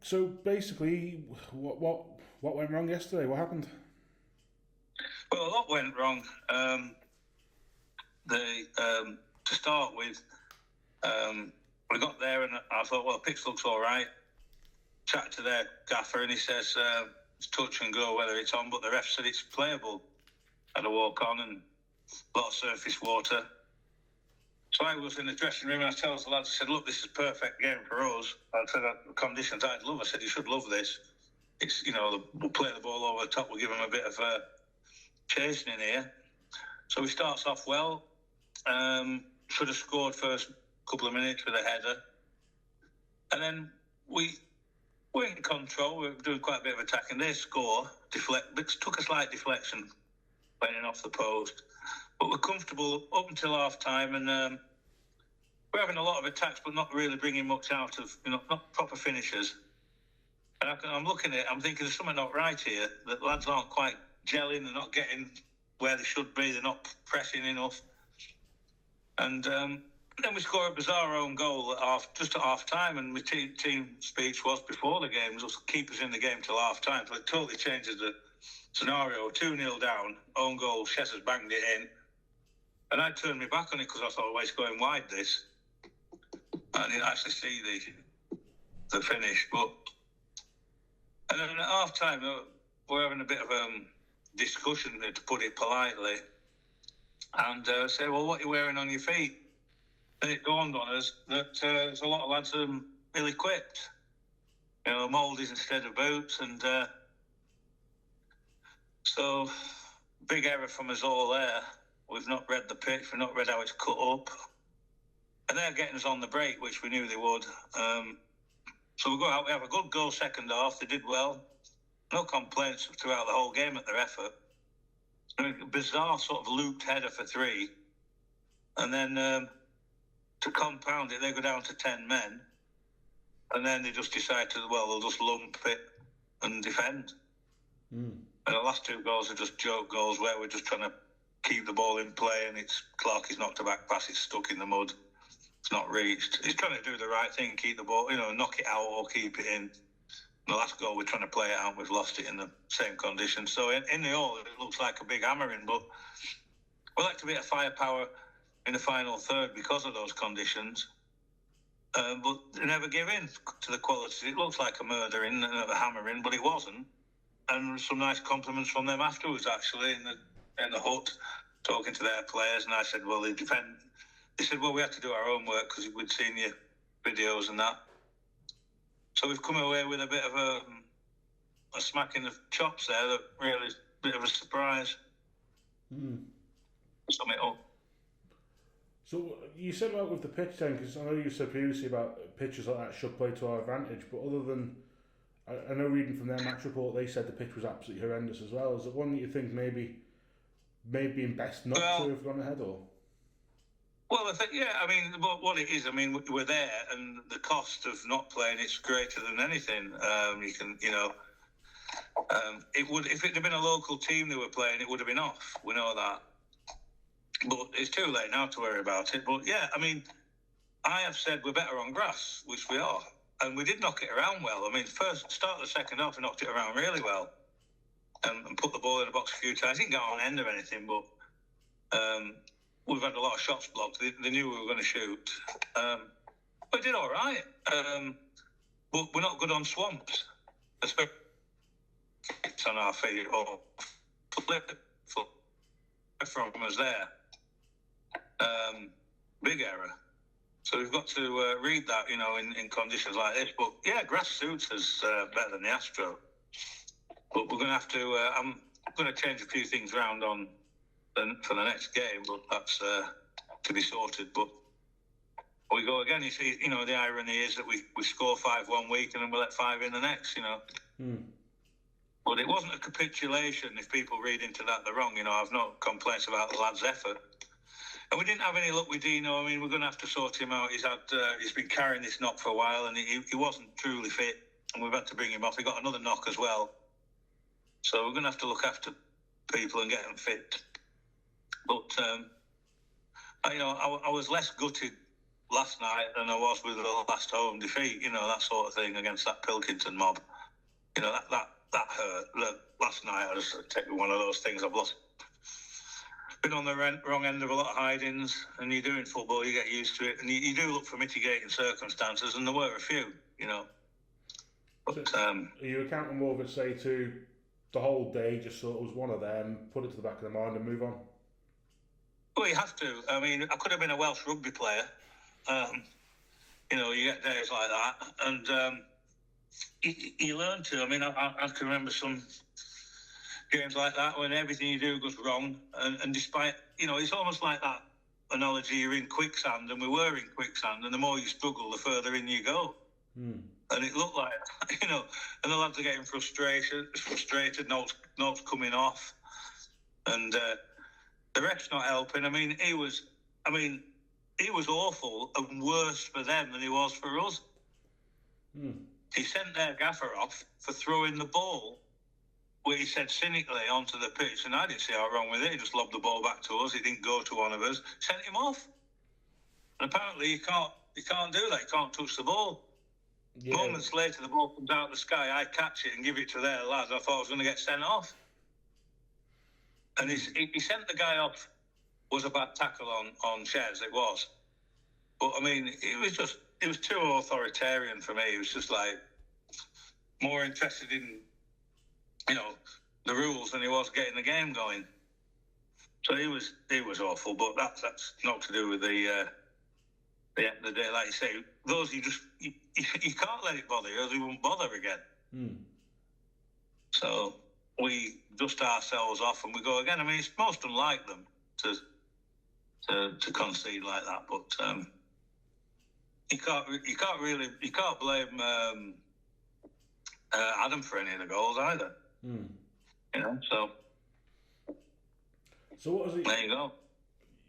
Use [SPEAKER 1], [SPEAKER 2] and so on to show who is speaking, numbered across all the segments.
[SPEAKER 1] So basically, what went wrong yesterday? What happened?
[SPEAKER 2] Well, a lot went wrong. To start with, we got there and I thought, well, pitch looks all right. Chatted to their gaffer and he says it's touch and go whether it's on, but the ref said it's playable. Had a walk on and a lot of surface water. So I was in the dressing room and I told the lads, I said, look, this is a perfect game for us. I said, the conditions I'd love. I said, you should love this. It's, we'll play the ball over the top. We'll give them a bit of chasing in here. So he starts off well. Should have scored first couple of minutes with a header. And then we're in control. We're doing quite a bit of attacking. They score, took a slight deflection, playing off the post. But we're comfortable up until half-time, and we're having a lot of attacks, but not really bringing much out of, not proper finishers. And I'm looking at it, I'm thinking there's something not right here. The lads aren't quite gelling, they're not getting where they should be, they're not pressing enough. And then we score a bizarre own goal just at half-time, and my team speech was before the game, just keep us in the game till half-time. So it totally changes the scenario. 2-0 down, own goal, Shez has banged it in. And I turned my back on it because I thought, well, it's going wide, this. I didn't actually see the finish. And then at half-time, we're having a bit of a discussion, to put it politely. And say, well, what are you wearing on your feet? And it dawned on us that there's a lot of lads ill-equipped. Mouldies instead of boots. And so, big error from us all there. We've not read the pitch, we've not read how it's cut up. And they're getting us on the break, which we knew they would. So we go out, we have a good goal second half, they did well. No complaints throughout the whole game at their effort. A bizarre sort of looped header for 3. And then to compound it, they go down to 10 men. And then they just decide they'll just lump it and defend. And the last 2 goals are just joke goals where we're just trying to keep the ball in play, and Clark is knocked a back pass, it's stuck in the mud, it's not reached. He's trying to do the right thing, keep the ball, knock it out or keep it in. The last goal, we're trying to play it out, we've lost it in the same conditions. So in the all, it looks like a big hammering, but we like to be at firepower in the final third because of those conditions. But they never give in to the quality. It looks like a murdering and a hammering, but it wasn't. And some nice compliments from them afterwards, actually, in the hut, talking to their players. And I said, well, they defend. They said, well, we had to do our own work because we'd seen your videos and that. So we've come away with a bit of a smack in the chops there. That really is a bit of a surprise. Sum it up.
[SPEAKER 1] So you said about with the pitch then, because I know you said previously about pitches like that should play to our advantage, but other than, I know reading from their match report, they said the pitch was absolutely horrendous as well. Is it one that you think maybe been best not to have gone ahead, or?
[SPEAKER 2] Well, I think, what it is, we're there, and the cost of not playing it's greater than anything. It would, if it had been a local team that were playing, it would have been off. We know that, but it's too late now to worry about it. But yeah, I have said we're better on grass, which we are, and we did knock it around well. First start of the second half, we knocked it around really well, and put the ball in the box a few times. Didn't get on end or anything, but we've had a lot of shots blocked. They knew we were going to shoot. We did all right, but we're not good on swamps, especially on our feet or flip from us there. Big error. So we've got to read that, in conditions like this. But yeah, grass suits us better than the Astro. But we're going to have to. I'm going to change a few things around for the next game, but that's to be sorted. But we go again. You see, the irony is that we score 5 one week and then we let 5 in the next. But it wasn't a capitulation. If people read into that, they're wrong. I've no complaints about the lad's effort. And we didn't have any luck with Dino. We're going to have to sort him out. He's been carrying this knock for a while, and he wasn't truly fit. And we've had to bring him off. He got another knock as well. So we're going to have to look after people and get them fit. But I was less gutted last night than I was with the last home defeat. That sort of thing against that Pilkington mob. That hurt. Look, last night I just take one of those things. I've been on the wrong end of a lot of hidings, and you do in football, you get used to it, and you do look for mitigating circumstances, and there were a few. But
[SPEAKER 1] are you accounting more of it, say, to the whole day, just sort of was one of them, put it to the back of the mind and move on?
[SPEAKER 2] Well, you have to. I mean, I could have been a Welsh rugby player. You get days like that, and you learn to. I mean, I can remember some games like that when everything you do goes wrong, and despite, it's almost like that analogy, you're in quicksand, and we were in quicksand, and the more you struggle, the further in you go. And it looked like, and the lads are getting frustrated, notes coming off, and the ref's not helping. I mean, he was awful and worse for them than he was for us. He sent their gaffer off for throwing the ball, where he said cynically, onto the pitch, and I didn't see how wrong with it. He just lobbed the ball back to us. It didn't go to one of us. Sent him off. And apparently you can't do that. You can't touch the ball. Yeah. Moments later, the ball comes out of the sky. I catch it and give it to their lads. I thought I was going to get sent off. And he sent the guy off. Was a bad tackle on Shez. It was. But, I mean, it was too authoritarian for me. It was just like more interested in, the rules than he was getting the game going. So he was awful. But that's not to do with the end of the day. Like you say, those you can't let it bother you, or they won't bother again. So we dust ourselves off and we go again. I mean, it's most unlike them to concede like that, but you can't blame Adam for any of the goals either.
[SPEAKER 1] So what is it?
[SPEAKER 2] There you go.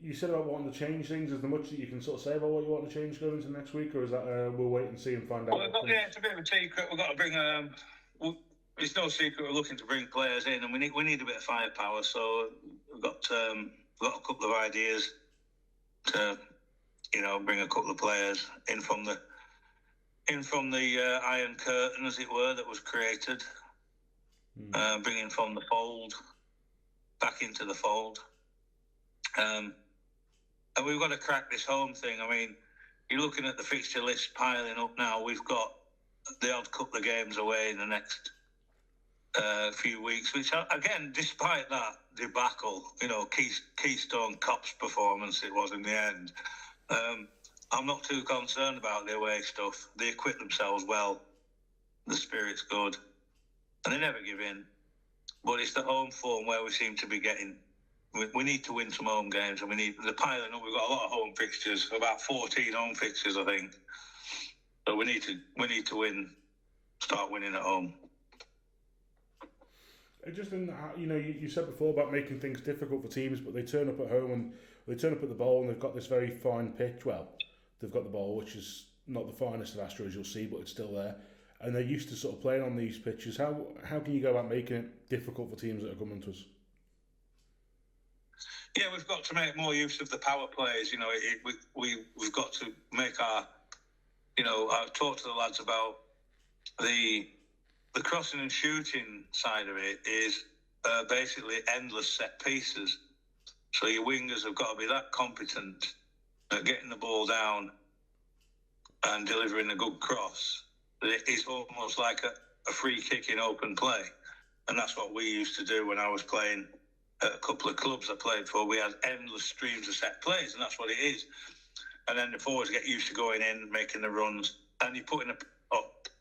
[SPEAKER 1] You said about wanting to change things. Is there much that you can sort of say about what you want to change going into next week, or is that we'll wait and see and find out?
[SPEAKER 2] Well, it's a bit of a secret. We've got to bring. It's no secret we're looking to bring players in, and we need a bit of firepower. So we've got a couple of ideas to, bring a couple of players in from the Iron Curtain, as it were, that was created. Bringing from the fold back into the fold. And we've got to crack this home thing. I mean, you're looking at the fixture list piling up now. We've got the odd couple of games away in the next few weeks, which, again, despite that debacle, Keystone Cops performance it was in the end, I'm not too concerned about the away stuff. They acquit themselves well. The spirit's good. And they never give in. But it's the home form where we seem to be getting... We need to win some home games, and we need the piling up. We've got a lot of home fixtures, about 14 home fixtures, I think. So we need to win, start winning at home.
[SPEAKER 1] Just in that, you said before about making things difficult for teams, but they turn up at home and they turn up at the Bowl, and they've got this very fine pitch. Well, they've got the Bowl, which is not the finest of Astros you'll see, but it's still there. And they're used to sort of playing on these pitches. How can you go about making it difficult for teams that are coming to us?
[SPEAKER 2] Yeah, we've got to make more use of the power plays. We've got to make our, I've talked to the lads about the crossing and shooting side of it is basically endless set pieces. So your wingers have got to be that competent at getting the ball down and delivering a good cross. It's almost like a free kick in open play. And that's what we used to do when I was playing at a couple of clubs I played for. We had endless streams of set plays, and that's what it is. And then the forwards get used to going in, making the runs, and you're putting the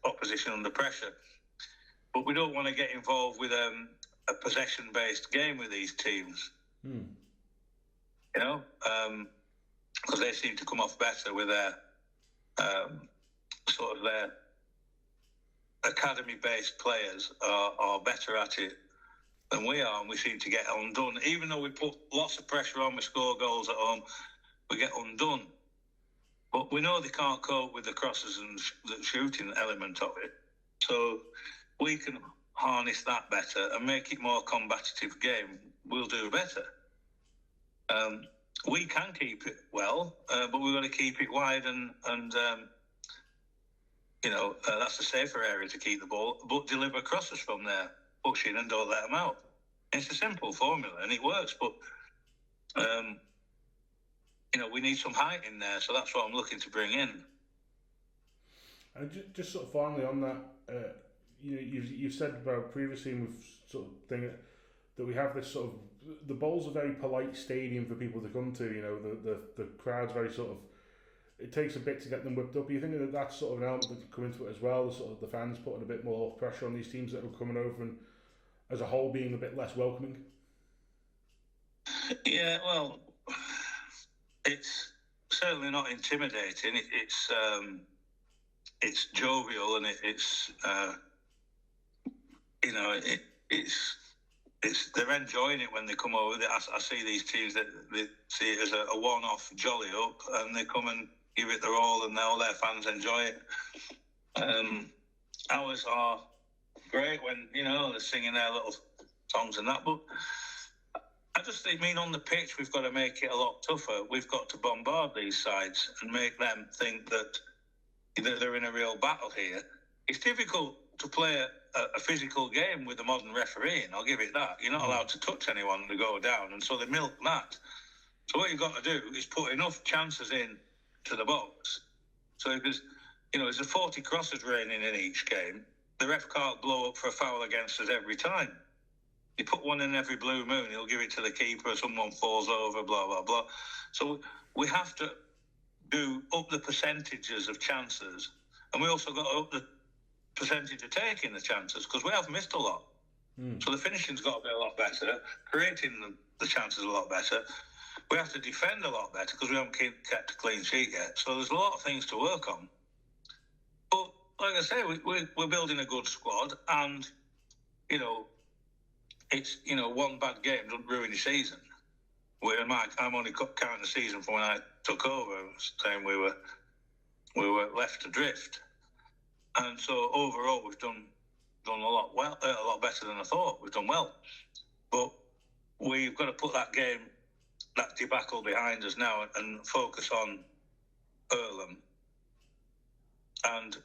[SPEAKER 2] opposition under pressure. But we don't want to get involved with a possession-based game with these teams. Because they seem to come off better with their sort of their academy-based players are better at it than we are, and we seem to get undone. Even though we put lots of pressure on, we score goals at home, we get undone. But we know they can't cope with the crosses and the shooting element of it. So we can harness that better and make it more combative game. We'll do better. we can keep it well, but we've got to keep it wide and that's a safer area to keep the ball, but deliver crosses from there, push in and don't let them out. It's a simple formula and it works, but we need some height in there, so that's what I'm looking to bring in.
[SPEAKER 1] And just sort of finally on that, you've said about previously with sort of thing that we have this sort of, the Bowl's a very polite stadium for people to come to. The crowd's very sort of, it takes a bit to get them whipped up. Are you thinking that that's sort of an element that could come into it as well? The sort of the fans putting a bit more pressure on these teams that are coming over, and as a whole being a bit less welcoming.
[SPEAKER 2] Yeah, well, it's certainly not intimidating. It's jovial, and they're enjoying it when they come over. I see these teams that they see it as a one-off jolly up, and they come and give it their all, and all their fans enjoy it. Ours are great when they're singing their little songs and that, but I just think, on the pitch, we've got to make it a lot tougher. We've got to bombard these sides and make them think that they're in a real battle here. It's difficult to play a physical game with a modern referee, and I'll give it that. You're not allowed to touch anyone to go down, and so they milk that. So what you've got to do is put enough chances in to the box. So if there's 40 crosses raining in each game, the ref can't blow up for a foul against us every time. You put one in every blue moon, he'll give it to the keeper, someone falls over, blah, blah, blah. So we have to up the percentages of chances, and we also got to up the percentage of taking the chances, because we have missed a lot. So the finishing's got to be a lot better, creating the chances a lot better. We have to defend a lot better because we haven't kept a clean sheet yet. So there's a lot of things to work on. But like I say, we're building a good squad, and it's one bad game doesn't ruin your season. I'm only counting the season from when I took over, saying we were left adrift, and so overall we've done a lot better than I thought. We've done well, but we've got to put that debacle behind us now and focus on Earlham and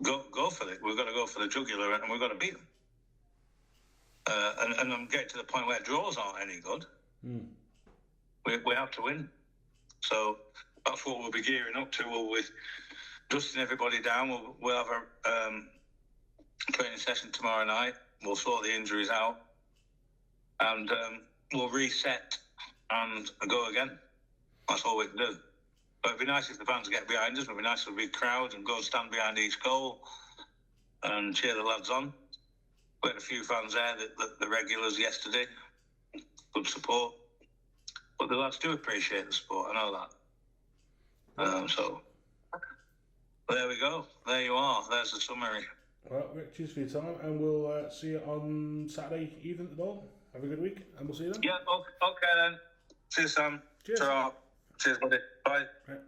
[SPEAKER 2] go for it. We've got to go for the jugular, and we've got to beat them. And I'm getting to the point where draws aren't any good. We have to win. So that's what we'll be gearing up to. We'll be dusting everybody down. We'll have a training session tomorrow night. We'll sort the injuries out, and we'll reset and go again. That's all we can do. But it'd be nice if the fans get behind us. It'd be nice if we crowd and go stand behind each goal and cheer the lads on. We had a few fans there, the regulars yesterday. Good support. But the lads do appreciate the support, I know that. So, there we go. There you are. There's the summary.
[SPEAKER 1] Well, Rick, cheers for your time, and we'll see you on Saturday evening at the Ball. Have a good week, and we'll see you then.
[SPEAKER 2] Yeah, okay then. See you, Sam.
[SPEAKER 1] Cheers.
[SPEAKER 2] Ta-ra. Cheers, buddy. Bye.
[SPEAKER 1] Right.